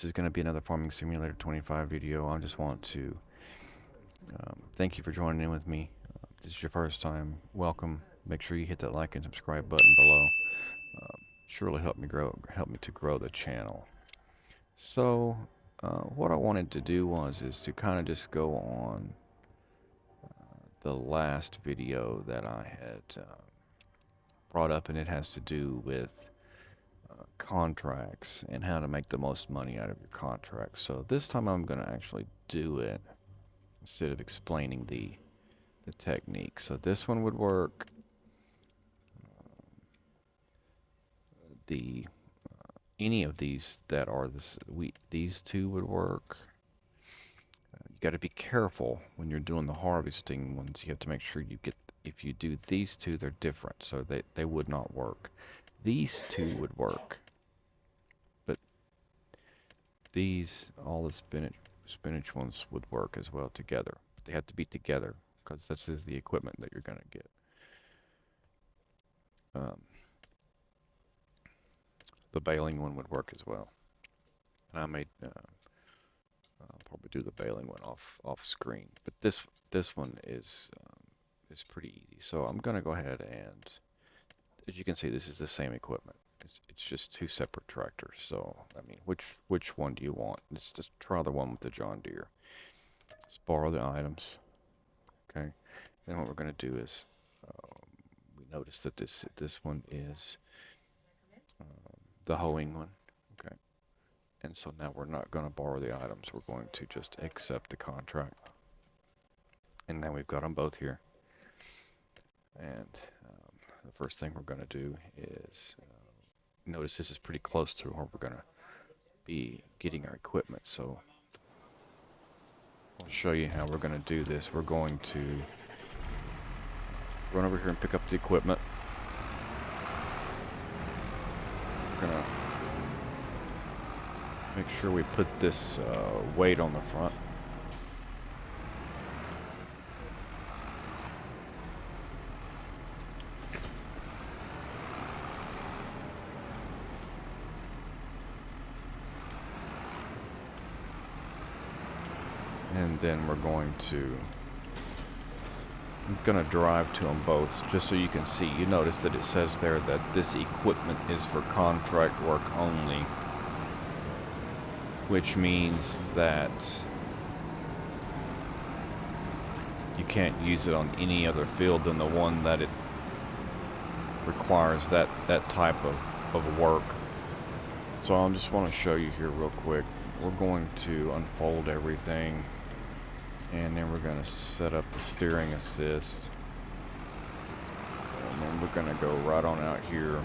is going to be another Farming Simulator 25 video. I just want to thank you for joining in with me. If this is your first time, welcome. Make sure you hit that like and subscribe button below. Surely help me to grow the channel. So, what I wanted to do is to kind of just go on the last video that I had brought up, and it has to do with contracts and how to make the most money out of your contracts. So this time I'm going to actually do it instead of explaining the technique. So this one would work. The any of these that are these two would work. You got to be careful when you're doing the harvesting ones. You have to make sure you get, if you do these two, they're different, so they would not work. These two would work, but these, all the spinach ones would work as well together. They have to be together because this is the equipment that you're going to get. The baling one would work as well. And I may probably do the baling one off screen, but this one is pretty easy. So I'm going to go ahead and, as you can see, this is the same equipment. It's just two separate tractors. So I mean, which one do you want? Let's just try the one with the John Deere. Let's borrow the items. Okay. Then what we're going to do is we notice that this one is the hoeing one. Okay. And so now we're not going to borrow the items. We're going to just accept the contract. And now we've got them both here. And the first thing we're going to do is notice this is pretty close to where we're going to be getting our equipment. So I'll show you how we're going to do this. We're going to run over here and pick up the equipment. We're going to make sure we put this weight on the front. And then we're going to, I'm going to drive to them both just so you can see. You notice that it says there that this equipment is for contract work only, which means that you can't use it on any other field than the one that it requires that type of work. So I just want to show you here real quick. We're going to unfold everything, and then we're going to set up the steering assist, and then we're going to go right on out here,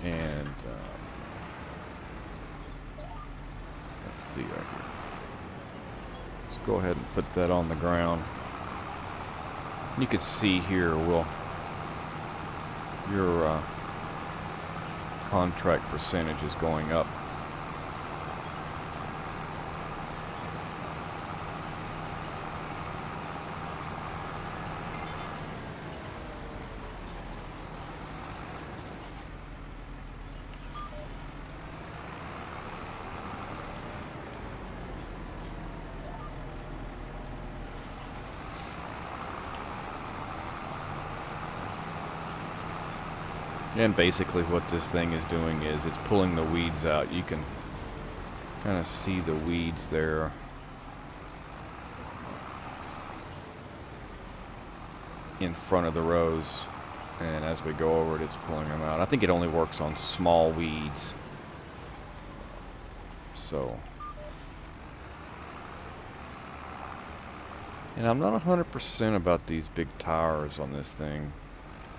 and let's see right here. Let's go ahead and put that on the ground. You can see here, your contract percentage is going up. And basically what this thing is doing is it's pulling the weeds out. You can kind of see the weeds there. In front of the rows, and as we go over it, it's pulling them out. I think it only works on small weeds. So, and I'm not 100% about these big tires on this thing.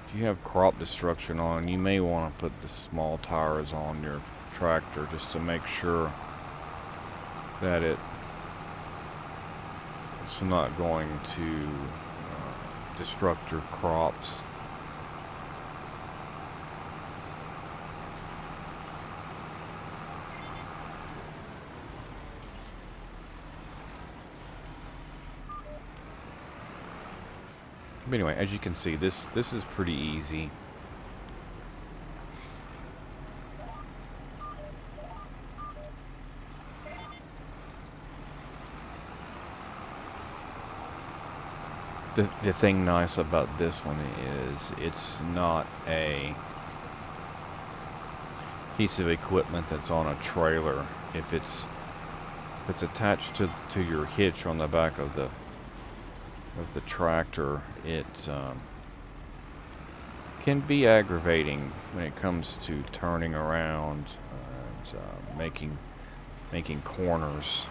If you have crop destruction on, you may want to put the small tires on your tractor just to make sure that it's not going to destruct your crops. But anyway, as you can see, this is pretty easy. The thing nice about this one is it's not a piece of equipment that's on a trailer. If it's attached to your hitch on the back of the tractor, it can be aggravating when it comes to turning around and making corners.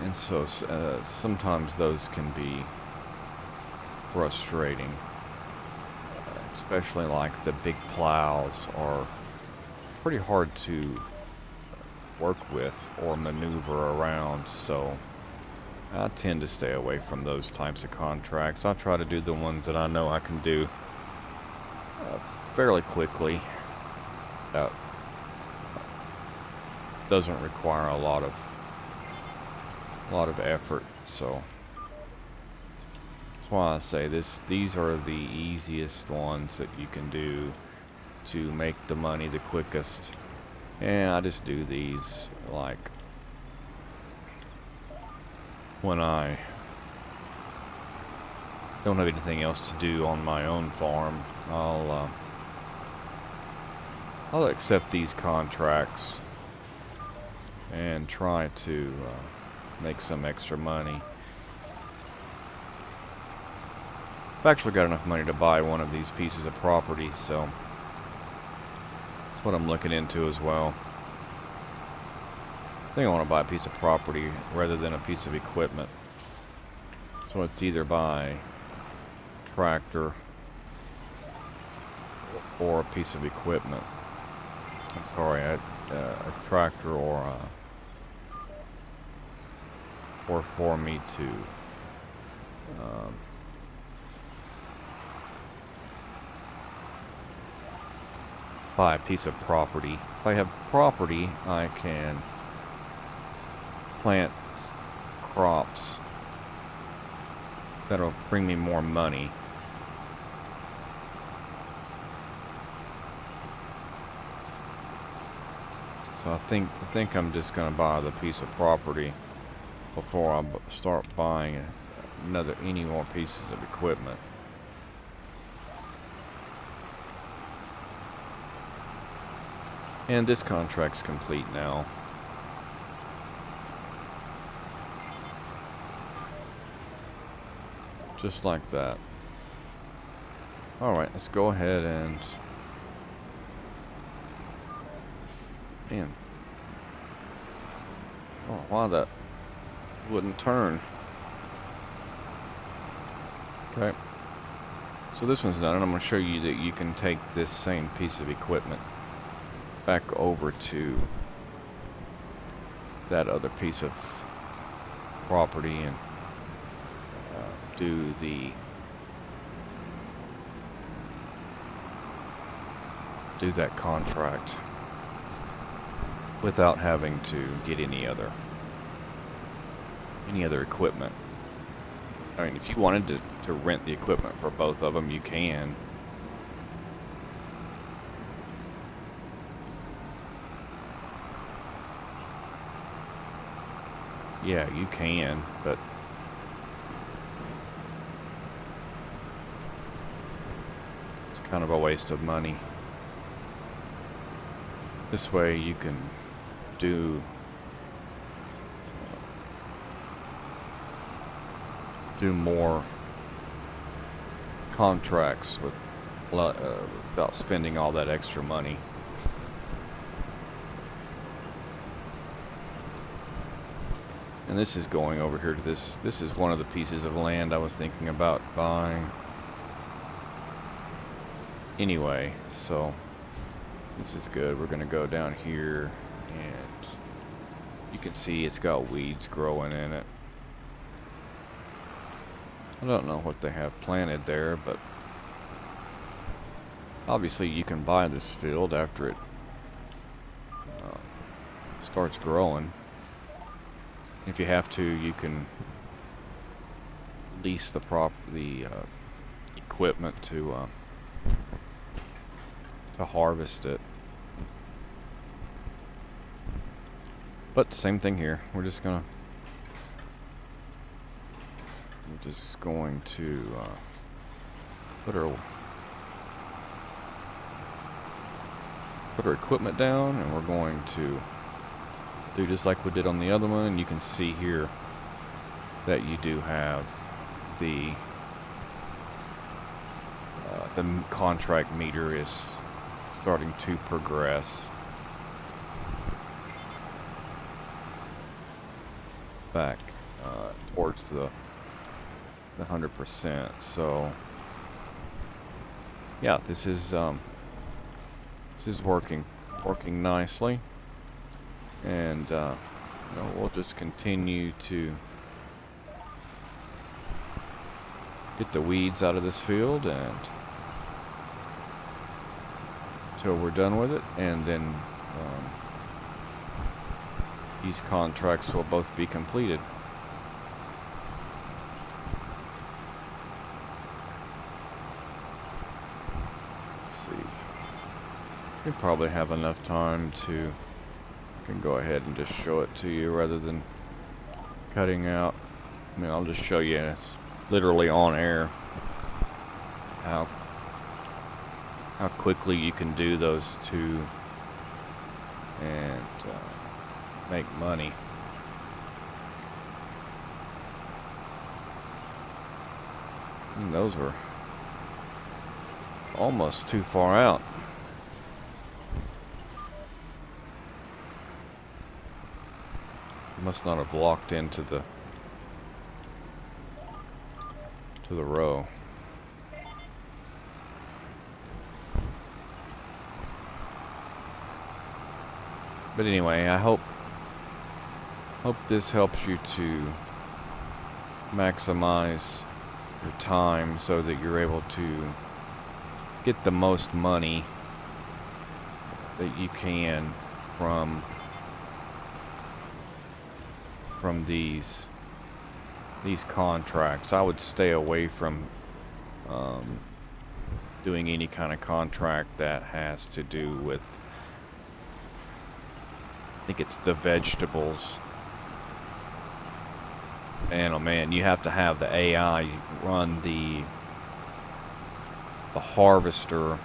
And so sometimes those can be frustrating, especially like the big plows are pretty hard to work with or maneuver around, so I tend to stay away from those types of contracts. I try to do the ones that I know I can do fairly quickly. That doesn't require a lot of effort, so that's why I say these are the easiest ones that you can do to make the money the quickest. And I just do these like when I don't have anything else to do on my own farm. I'll accept these contracts and try to make some extra money. I've actually got enough money to buy one of these pieces of property, so that's what I'm looking into as well. I think I want to buy a piece of property rather than a piece of equipment. So it's either buy tractor or a piece of equipment. I'm sorry, a tractor or for me to buy a piece of property. If I have property, I can plant crops that'll bring me more money. So I think I'm just gonna buy the piece of property before I start buying any more pieces of equipment. And this contract's complete now. Just like that. Alright, let's go ahead and... Man. Oh, why that wouldn't turn. Okay. So this one's done, and I'm going to show you that you can take this same piece of equipment back over to that other piece of property and do that contract without having to get any other equipment. I mean, if you wanted to rent the equipment for both of them, you can. Yeah, you can, but it's kind of a waste of money. This way you can do more contracts without spending all that extra money. And this is going over here to this is one of the pieces of land I was thinking about buying anyway, so this is good. We're gonna go down here and you can see it's got weeds growing in it. I don't know what they have planted there, but obviously you can buy this field after it starts growing. If you have to, you can lease the equipment to harvest it. But same thing here. We're just gonna just going to put our equipment down, and we're going to do just like we did on the other one. You can see here that you do have the contract meter is starting to progress back towards the 100%. So yeah, this is working nicely, and you know, we'll just continue to get the weeds out of this field and until we're done with it, and then these contracts will both be completed. Let's see. We probably have enough time to can go ahead and just show it to you rather than cutting out. I mean, I'll just show you, it's literally on air how quickly you can do those two and make money. And those were almost too far out. Must not have locked into the row. But anyway, I hope this helps you to maximize your time so that you're able to get the most money that you can from these contracts. I would stay away from doing any kind of contract that has to do with, I think it's the vegetables. And oh man, you have to have the AI run the harvester,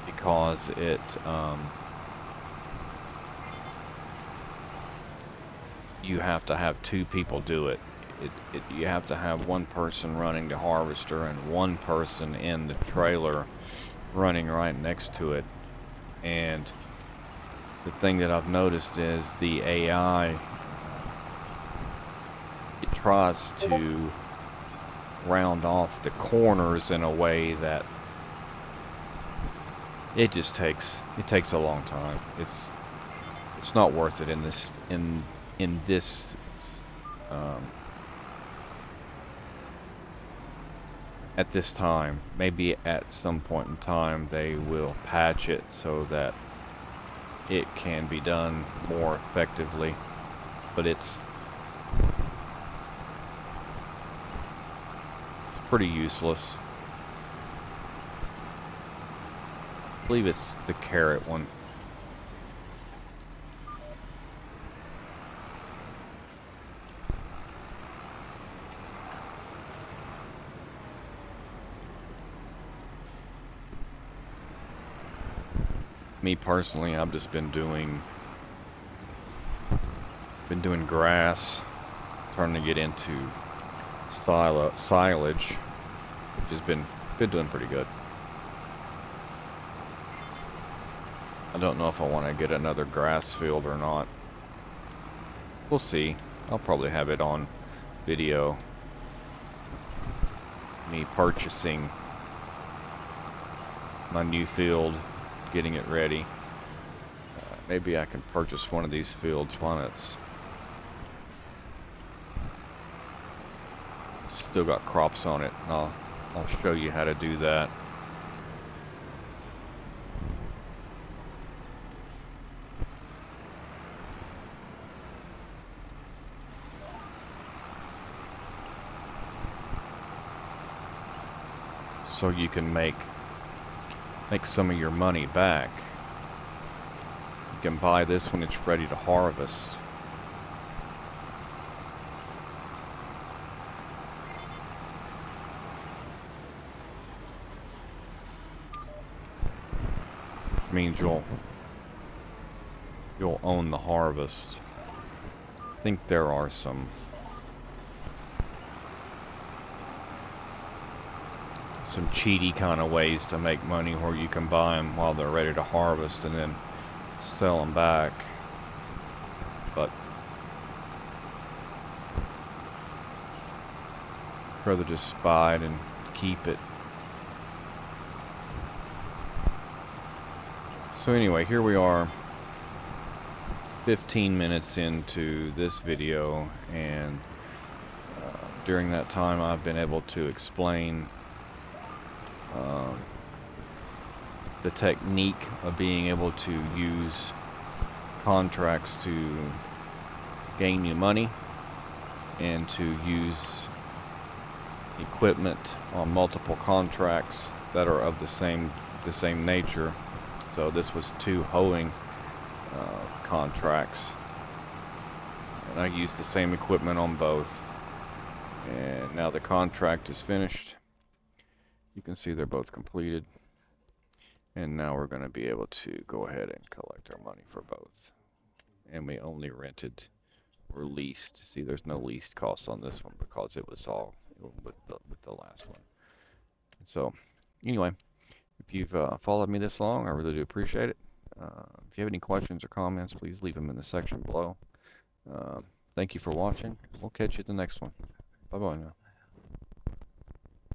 because it you have to have two people do it. You have to have one person running the harvester and one person in the trailer running right next to it. And the thing that I've noticed is the AI, it tries to round off the corners in a way that it just takes a long time. It's not worth it in this at this time. Maybe at some point in time they will patch it so that it can be done more effectively, but it's pretty useless. I believe it's the carrot one. Me personally, I've just been doing grass, starting to get into silage, which has been doing pretty good. I don't know if I want to get another grass field or not. We'll see. I'll probably have it on video, me purchasing my new field, getting it ready. Maybe I can purchase one of these fields when it's still got crops on it. I'll show you how to do that. So you can make some of your money back. You can buy this when it's ready to harvest. means you'll own the harvest. I think there are some cheaty kind of ways to make money where you can buy them while they're ready to harvest and then sell them back. But I'd rather just buy it and keep it. So anyway, here we are 15 minutes into this video, and during that time I've been able to explain the technique of being able to use contracts to gain you money and to use equipment on multiple contracts that are of the same nature. So this was 2 hoeing contracts, and I used the same equipment on both, and now the contract is finished. You can see they're both completed, and now we're going to be able to go ahead and collect our money for both. And we only rented or leased. See, there's no lease costs on this one because it was all with the last one. So anyway, if you've followed me this long, I really do appreciate it. If you have any questions or comments, please leave them in the section below. Thank you for watching. We'll catch you at the next one. Bye-bye now.